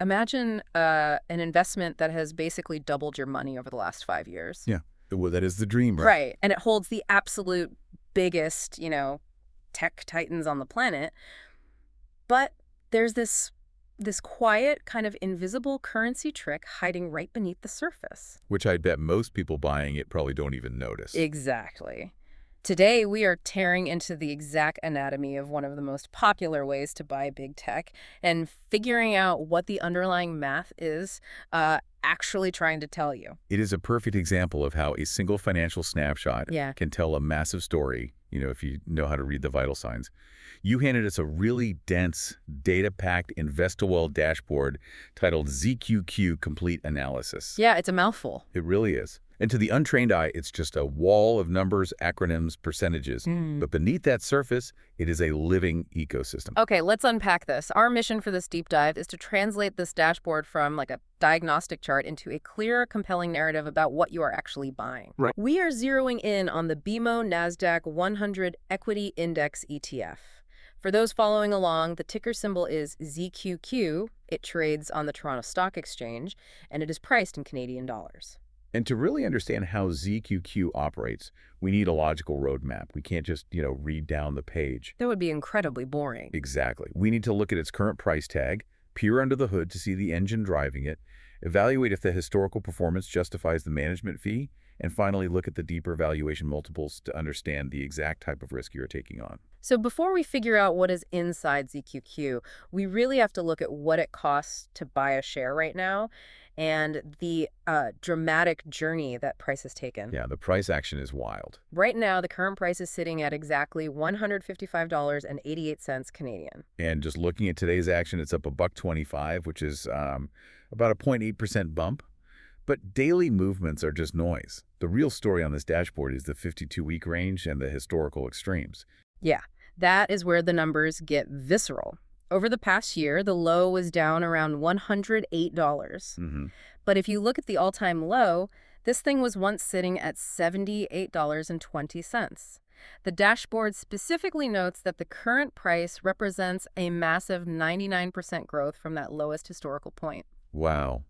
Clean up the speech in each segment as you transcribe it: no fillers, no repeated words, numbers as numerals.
Imagine an investment that has basically doubled your money over the last 5 years. Yeah. Well, that is the dream, right? Right. And it holds the absolute biggest, tech titans on the planet. But there's this quiet, kind of invisible currency trick hiding right beneath the surface. Which I'd bet most people buying it probably don't even notice. Exactly. Today, we are tearing into the exact anatomy of one of the most popular ways to buy big tech and figuring out what the underlying math is actually trying to tell you. It is a perfect example of how a single financial snapshot Yeah. can tell a massive story, if you know how to read the vital signs. You handed us a really dense, data-packed InvestWell dashboard titled ZQQ Complete Analysis. Yeah, it's a mouthful. It really is. And to the untrained eye, it's just a wall of numbers, acronyms, percentages. But beneath that surface, it is a living ecosystem. Okay, let's unpack this. Our mission for this deep dive is to translate this dashboard from like a diagnostic chart into a clear, compelling narrative about what you are actually buying. Right. We are zeroing in on the BMO Nasdaq 100 Equity Index ETF. For those following along, the ticker symbol is ZQQ. It trades on the Toronto Stock Exchange, and it is priced in Canadian dollars. And to really understand how ZQQ operates, we need a logical roadmap. We can't just, read down the page. That would be incredibly boring. Exactly. We need to look at its current price tag, peer under the hood to see the engine driving it, evaluate if the historical performance justifies the management fee, and finally look at the deeper valuation multiples to understand the exact type of risk you're taking on. So before we figure out what is inside ZQQ, we really have to look at what it costs to buy a share right now and the dramatic journey that price has taken. Yeah, the price action is wild. Right now, the current price is sitting at exactly $155.88 Canadian. And just looking at today's action, it's up $1.25, which is about a 0.8% bump. But daily movements are just noise. The real story on this dashboard is the 52-week range and the historical extremes. Yeah, that is where the numbers get visceral. Over the past year, the low was down around $108. But if you look at the all-time low, this thing was once sitting at $78.20. The dashboard specifically notes that the current price represents a massive 99% growth from that lowest historical point. Wow.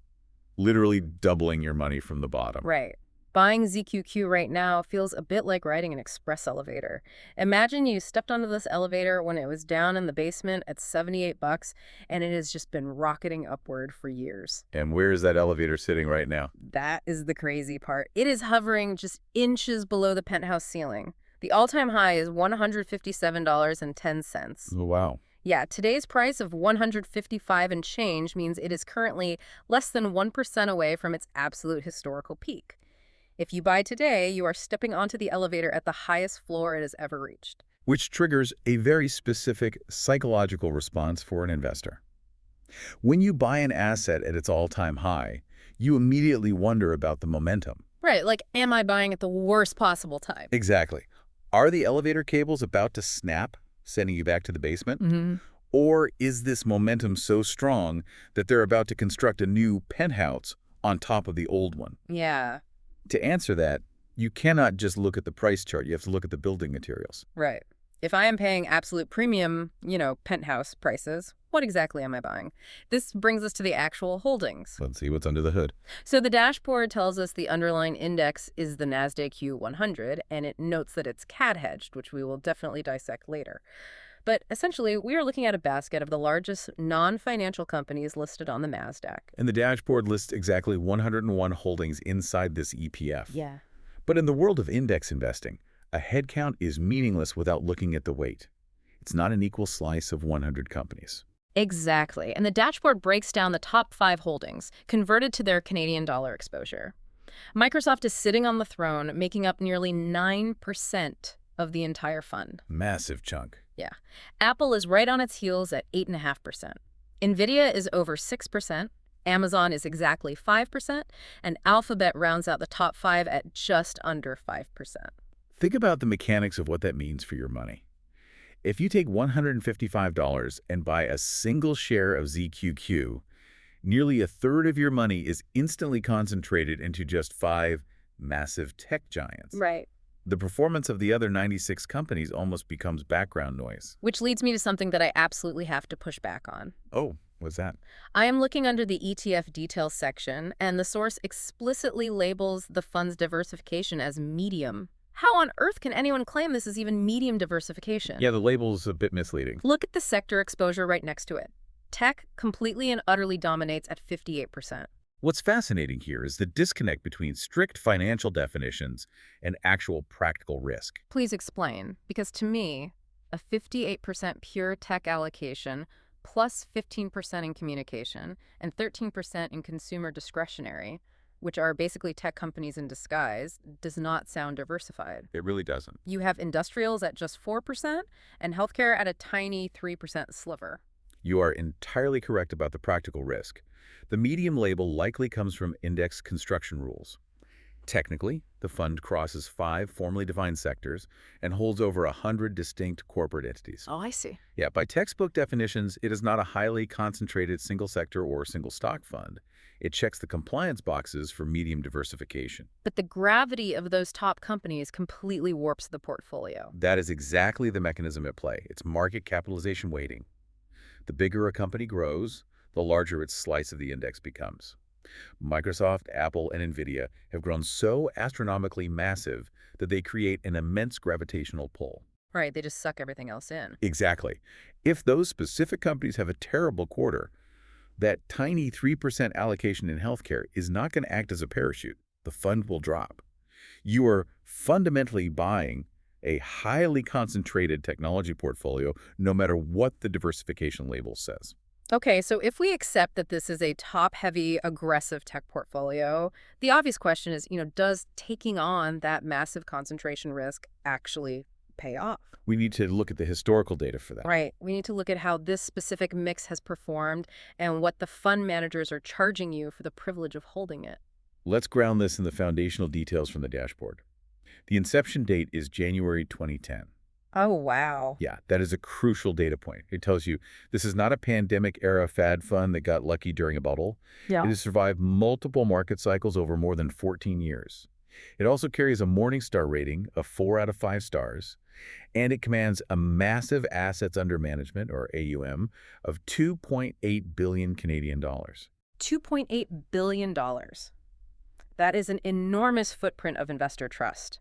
Literally doubling your money from the bottom. Right. Buying ZQQ right now feels a bit like riding an express elevator. Imagine you stepped onto this elevator when it was down in the basement at $78, and it has just been rocketing upward for years. And where is that elevator sitting right now? That is the crazy part. It is hovering just inches below the penthouse ceiling. The all-time high is $157.10. Oh, wow. Yeah, today's price of $155 and change means it is currently less than 1% away from its absolute historical peak. If you buy today, you are stepping onto the elevator at the highest floor it has ever reached. Which triggers a very specific psychological response for an investor. When you buy an asset at its all-time high, you immediately wonder about the momentum. Right, like, am I buying at the worst possible time? Exactly. Are the elevator cables about to snap, sending you back to the basement? Or is this momentum so strong that they're about to construct a new penthouse on top of the old one? Yeah. To answer that, you cannot just look at the price chart. You have to look at the building materials. Right. If I am paying absolute premium, penthouse prices, what exactly am I buying? This brings us to the actual holdings. Let's see what's under the hood. So the dashboard tells us the underlying index is the Nasdaq 100, and it notes that it's CAD hedged, which we will definitely dissect later. But essentially, we are looking at a basket of the largest non-financial companies listed on the Nasdaq. And the dashboard lists exactly 101 holdings inside this EPF. Yeah. But in the world of index investing, a head count is meaningless without looking at the weight. It's not an equal slice of 100 companies. Exactly. And the dashboard breaks down the top 5 holdings, converted to their Canadian dollar exposure. Microsoft is sitting on the throne, making up nearly 9% of the entire fund. Massive chunk. Yeah. Apple is right on its heels at 8.5%. NVIDIA is over 6%. Amazon is exactly 5%. And Alphabet rounds out the top 5 at just under 5%. Think about the mechanics of what that means for your money. If you take $155 and buy a single share of ZQQ, nearly a third of your money is instantly concentrated into just 5 massive tech giants. Right. The performance of the other 96 companies almost becomes background noise. Which leads me to something that I absolutely have to push back on. Oh, What's that? I am looking under the ETF details section, and the source explicitly labels the fund's diversification as medium. How on earth can anyone claim this is even medium diversification? Yeah, the label's a bit misleading. Look at the sector exposure right next to it. Tech completely and utterly dominates at 58%. What's fascinating here is the disconnect between strict financial definitions and actual practical risk. Please explain, because to me, a 58% pure tech allocation plus 15% in communication and 13% in consumer discretionary, which are basically tech companies in disguise, does not sound diversified. It really doesn't. You have industrials at just 4% and healthcare at a tiny 3% sliver. You are entirely correct about the practical risk. The medium label likely comes from index construction rules. Technically, the fund crosses 5 formally defined sectors and holds over 100 distinct corporate entities. Oh, I see. Yeah, by textbook definitions, it is not a highly concentrated single sector or single stock fund. It checks the compliance boxes for medium diversification. But the gravity of those top companies completely warps the portfolio. That is exactly the mechanism at play. It's market capitalization weighting. The bigger a company grows, the larger its slice of the index becomes. Microsoft, Apple, and Nvidia have grown so astronomically massive that they create an immense gravitational pull. Right, they just suck everything else in. Exactly. If those specific companies have a terrible quarter, that tiny 3% allocation in healthcare is not going to act as a parachute. The fund will drop. You are fundamentally buying a highly concentrated technology portfolio, no matter what the diversification label says. Okay, so if we accept that this is a top-heavy, aggressive tech portfolio, the obvious question is, does taking on that massive concentration risk actually pay off? We need to look at the historical data for that. Right. We need to look at how this specific mix has performed and what the fund managers are charging you for the privilege of holding it. Let's ground this in the foundational details from the dashboard. The inception date is January 2010. Oh, wow. Yeah, that is a crucial data point. It tells you this is not a pandemic-era fad fund that got lucky during a bubble. Yeah. It has survived multiple market cycles over more than 14 years. It also carries a Morningstar rating of 4 out of 5 stars, and it commands a massive assets under management, or AUM, of 2.8 billion Canadian dollars. $2.8 billion. That is an enormous footprint of investor trust.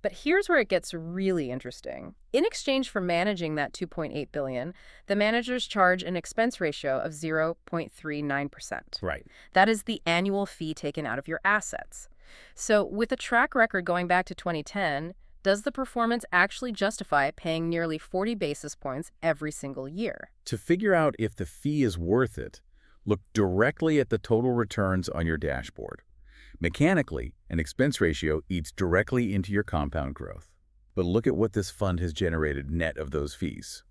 But here's where it gets really interesting. In exchange for managing that $2.8 billion, the managers charge an expense ratio of 0.39%. Right. That is the annual fee taken out of your assets. So with a track record going back to 2010, does the performance actually justify paying nearly 40 basis points every single year? To figure out if the fee is worth it, look directly at the total returns on your dashboard. Mechanically, an expense ratio eats directly into your compound growth. But look at what this fund has generated net of those fees.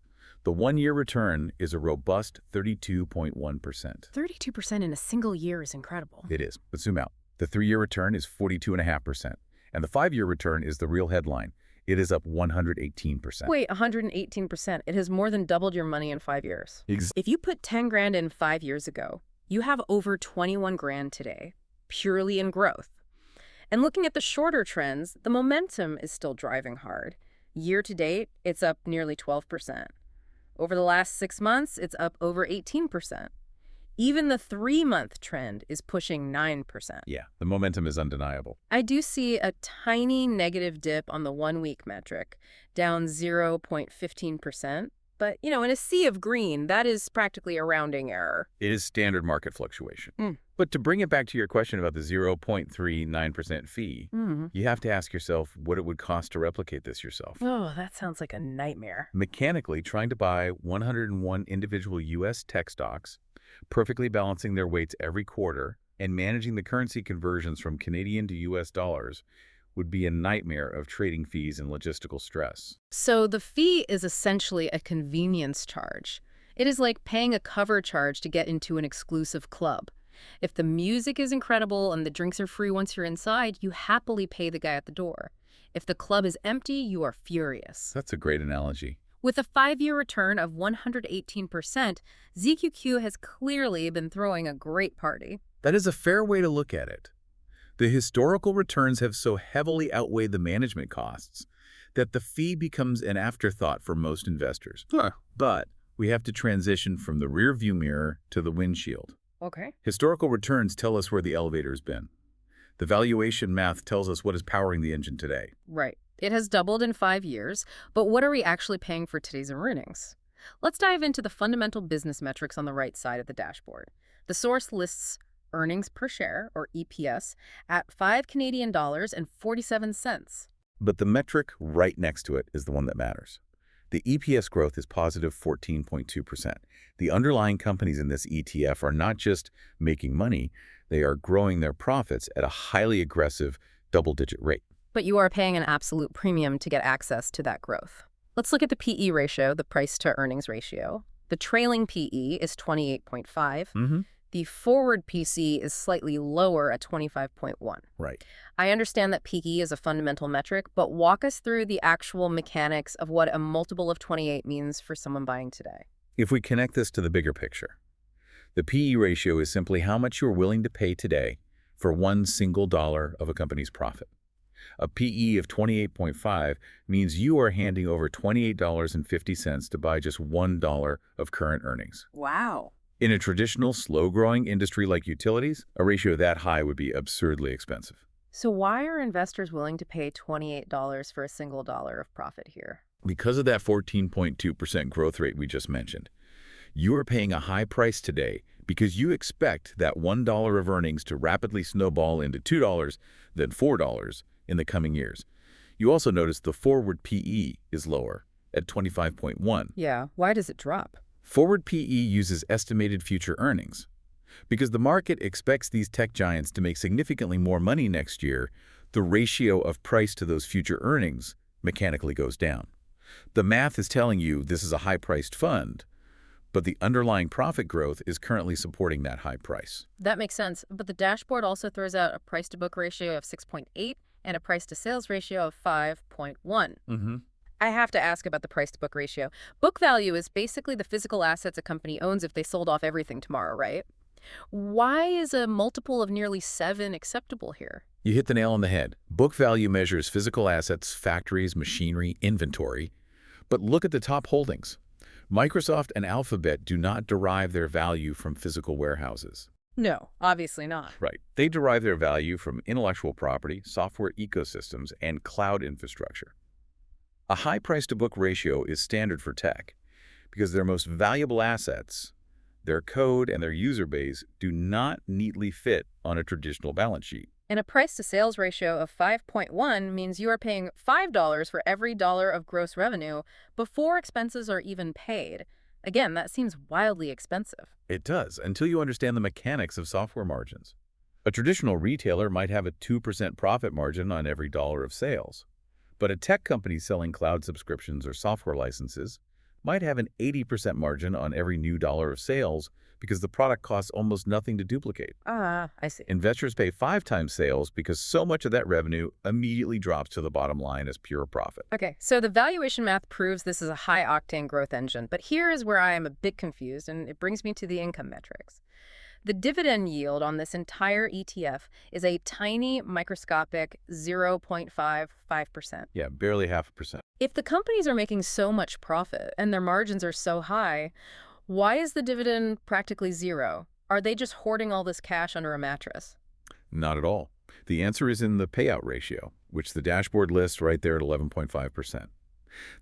The one-year return is a robust 32.1%. 32% in a single year is incredible. It is, but zoom out. The 3-year return is 42.5%, and the 5-year return is the real headline. It is up 118%. Wait, 118%. It has more than doubled your money in 5 years. If you put 10 grand in 5 years ago, you have over 21 grand today, purely in growth. And looking at the shorter trends, the momentum is still driving hard. Year to date, it's up nearly 12%. Over the last 6 months, it's up over 18%. Even the 3-month trend is pushing 9%. Yeah, the momentum is undeniable. I do see a tiny negative dip on the 1-week metric, down 0.15%. But, in a sea of green, that is practically a rounding error. It is standard market fluctuation. But to bring it back to your question about the 0.39% fee, you have to ask yourself what it would cost to replicate this yourself. Oh, that sounds like a nightmare. Mechanically, trying to buy 101 individual U.S. tech stocks, perfectly balancing their weights every quarter, and managing the currency conversions from Canadian to U.S. dollars would be a nightmare of trading fees and logistical stress. So the fee is essentially a convenience charge. It is like paying a cover charge to get into an exclusive club. If the music is incredible and the drinks are free once you're inside, you happily pay the guy at the door. If the club is empty, you are furious. That's a great analogy. With a 5-year return of 118%, ZQQ has clearly been throwing a great party. That is a fair way to look at it. The historical returns have so heavily outweighed the management costs that the fee becomes an afterthought for most investors. But We have to transition from the rear view mirror to the windshield. Okay. Historical returns tell us where the elevator's been. The valuation math tells us what is powering the engine today. Right. It has doubled in 5 years, but what are we actually paying for today's earnings? Let's dive into the fundamental business metrics on the right side of the dashboard. The source lists earnings per share, or EPS, at 5 Canadian dollars and 47 cents. But the metric right next to it is the one that matters. The EPS growth is positive 14.2%. The underlying companies in this ETF are not just making money, they are growing their profits at a highly aggressive double-digit rate. But you are paying an absolute premium to get access to that growth. Let's look at the PE ratio, the price-to-earnings ratio. The trailing PE is 28.5. The forward PC is slightly lower at 25.1. Right. I understand that PE is a fundamental metric, but walk us through the actual mechanics of what a multiple of 28 means for someone buying today. If we connect this to the bigger picture, the PE ratio is simply how much you're willing to pay today for one single dollar of a company's profit. A PE of 28.5 means you are handing over $28.50 to buy just $1 of current earnings. Wow. In a traditional, slow-growing industry like utilities, a ratio that high would be absurdly expensive. So why are investors willing to pay $28 for a single dollar of profit here? Because of that 14.2% growth rate we just mentioned, you are paying a high price today because you expect that $1 of earnings to rapidly snowball into $2, then $4 in the coming years. You also notice the forward PE is lower at 25.1. Yeah, why does it drop? Forward PE uses estimated future earnings. Because the market expects these tech giants to make significantly more money next year, the ratio of price to those future earnings mechanically goes down. The math is telling you this is a high-priced fund, but the underlying profit growth is currently supporting that high price. That makes sense, but the dashboard also throws out a price-to-book ratio of 6.8 and a price-to-sales ratio of 5.1. I have to ask about the price-to-book ratio. Book value is basically the physical assets a company owns if they sold off everything tomorrow, right? Why is a multiple of nearly 7 acceptable here? You hit the nail on the head. Book value measures physical assets, factories, machinery, inventory. But look at the top holdings. Microsoft and Alphabet do not derive their value from physical warehouses. No, obviously not. Right. They derive their value from intellectual property, software ecosystems, and cloud infrastructure. A high price-to-book ratio is standard for tech because their most valuable assets, their code and their user base, do not neatly fit on a traditional balance sheet. And a price-to-sales ratio of 5.1 means you are paying $5 for every dollar of gross revenue before expenses are even paid. Again, that seems wildly expensive. It does, until you understand the mechanics of software margins. A traditional retailer might have a 2% profit margin on every dollar of sales. But a tech company selling cloud subscriptions or software licenses might have an 80% margin on every new dollar of sales because the product costs almost nothing to duplicate. Ah, I see. Investors pay 5 times sales because so much of that revenue immediately drops to the bottom line as pure profit. Okay, so the valuation math proves this is a high-octane growth engine, but here is where I am a bit confused, and it brings me to the income metrics. The dividend yield on this entire ETF is a tiny, microscopic 0.55%. Yeah, barely 0.5%. If the companies are making so much profit and their margins are so high, why is the dividend practically zero? Are they just hoarding all this cash under a mattress? Not at all. The answer is in the payout ratio, which the dashboard lists right there at 11.5%.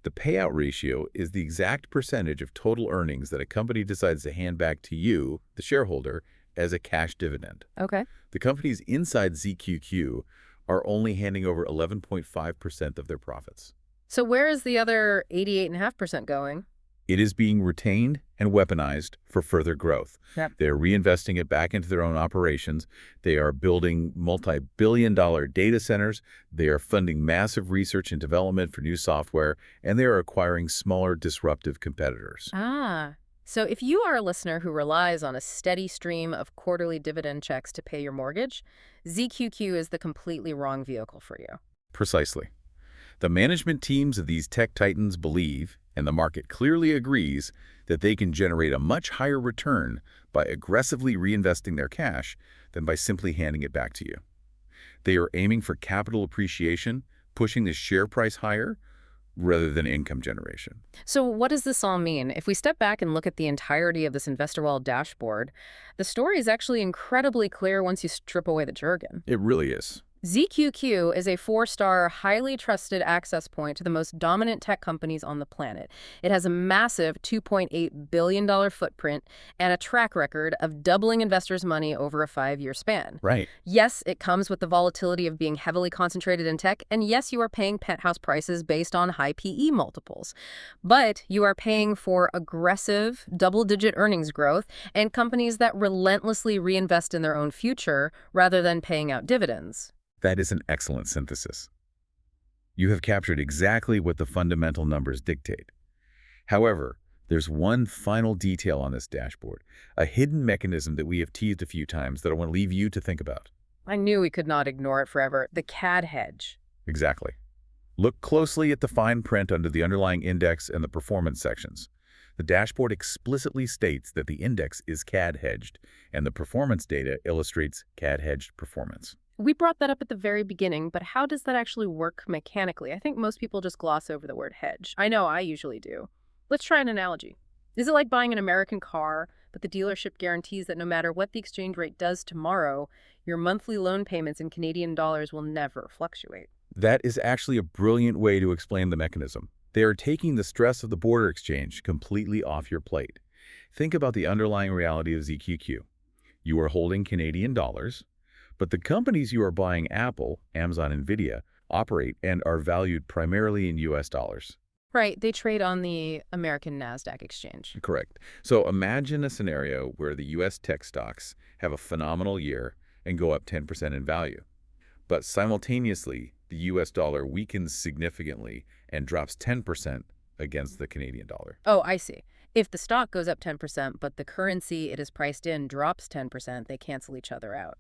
The payout ratio is the exact percentage of total earnings that a company decides to hand back to you, the shareholder, as a cash dividend. Okay. The companies inside ZQQ are only handing over 11.5% of their profits. So where is the other 88.5% going? It is being retained and weaponized for further growth. Yep. They're reinvesting it back into their own operations. They are building multi-billion-dollar data centers. They are funding massive research and development for new software, and they are acquiring smaller, disruptive competitors. Ah, so if you are a listener who relies on a steady stream of quarterly dividend checks to pay your mortgage, ZQQ is the completely wrong vehicle for you. Precisely. The management teams of these tech titans believe, and the market clearly agrees, that they can generate a much higher return by aggressively reinvesting their cash than by simply handing it back to you. They are aiming for capital appreciation, pushing the share price higher, rather than income generation. So what does this all mean? If we step back and look at the entirety of this InvestorWall dashboard, the story is actually incredibly clear once you strip away the jargon. It really is. ZQQ is a four-star, highly trusted access point to the most dominant tech companies on the planet. It has a massive $2.8 billion footprint and a track record of doubling investors' money over a 5-year span. Right. Yes, it comes with the volatility of being heavily concentrated in tech, and yes, you are paying penthouse prices based on high PE multiples. But you are paying for aggressive, double-digit earnings growth and companies that relentlessly reinvest in their own future rather than paying out dividends. That is an excellent synthesis. You have captured exactly what the fundamental numbers dictate. However, there's one final detail on this dashboard, a hidden mechanism that we have teased a few times that I want to leave you to think about. I knew we could not ignore it forever. The CAD hedge. Exactly. Look closely at the fine print under the underlying index and the performance sections. The dashboard explicitly states that the index is CAD hedged, and the performance data illustrates CAD hedged performance. We brought that up at the very beginning, but how does that actually work mechanically? I think most people just gloss over the word hedge. I know I usually do. Let's try an analogy. Is it like buying an American car, but the dealership guarantees that no matter what the exchange rate does tomorrow, your monthly loan payments in Canadian dollars will never fluctuate? That is actually a brilliant way to explain the mechanism. They are taking the stress of the border exchange completely off your plate. Think about the underlying reality of ZQQ. You are holding Canadian dollars, but the companies you are buying, Apple, Amazon, Nvidia, operate and are valued primarily in US dollars. Right, they trade on the American Nasdaq exchange. Correct. So imagine a scenario where the US tech stocks have a phenomenal year and go up 10% in value. But simultaneously, the US dollar weakens significantly and drops 10% against the Canadian dollar. Oh, I see. If the stock goes up 10%, but the currency it is priced in drops 10%, they cancel each other out.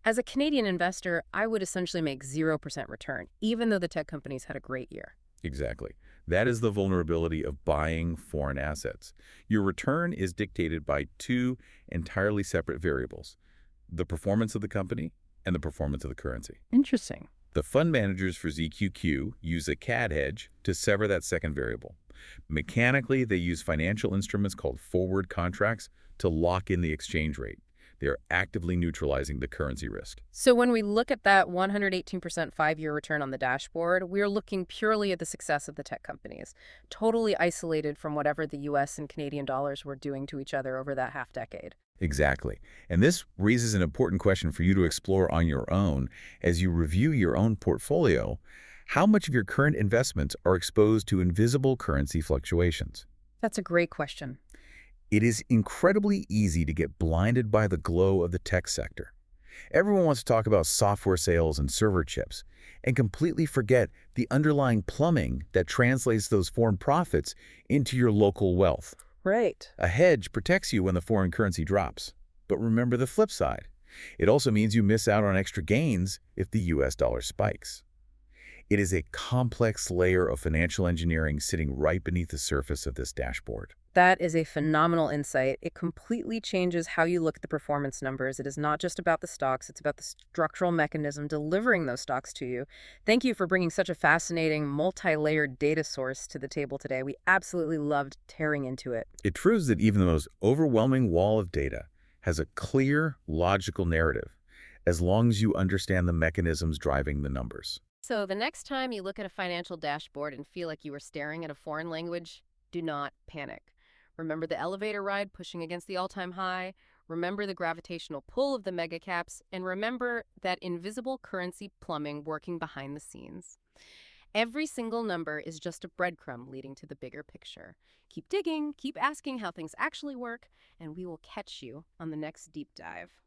As a Canadian investor, I would essentially make 0% return, even though the tech companies had a great year. Exactly. That is the vulnerability of buying foreign assets. Your return is dictated by two entirely separate variables, the performance of the company and the performance of the currency. Interesting. The fund managers for ZQQ use a CAD hedge to sever that second variable. Mechanically, they use financial instruments called forward contracts to lock in the exchange rate. They are actively neutralizing the currency risk. So when we look at that 118% 5-year return on the dashboard, we're looking purely at the success of the tech companies, totally isolated from whatever the US and Canadian dollars were doing to each other over that half-decade. Exactly. And this raises an important question for you to explore on your own as you review your own portfolio. How much of your current investments are exposed to invisible currency fluctuations? That's a great question. It is incredibly easy to get blinded by the glow of the tech sector. Everyone wants to talk about software sales and server chips and completely forget the underlying plumbing that translates those foreign profits into your local wealth. Right. A hedge protects you when the foreign currency drops. But remember the flip side. It also means you miss out on extra gains if the US dollar spikes. It is a complex layer of financial engineering sitting right beneath the surface of this dashboard. That is a phenomenal insight. It completely changes how you look at the performance numbers. It is not just about the stocks, it's about the structural mechanism delivering those stocks to you. Thank you for bringing such a fascinating, multi-layered data source to the table today. We absolutely loved tearing into it. It proves that even the most overwhelming wall of data has a clear, logical narrative, as long as you understand the mechanisms driving the numbers. So the next time you look at a financial dashboard and feel like you are staring at a foreign language, do not panic. Remember the elevator ride pushing against the all-time high, remember the gravitational pull of the mega caps, and remember that invisible currency plumbing working behind the scenes. Every single number is just a breadcrumb leading to the bigger picture. Keep digging, keep asking how things actually work, and we will catch you on the next deep dive.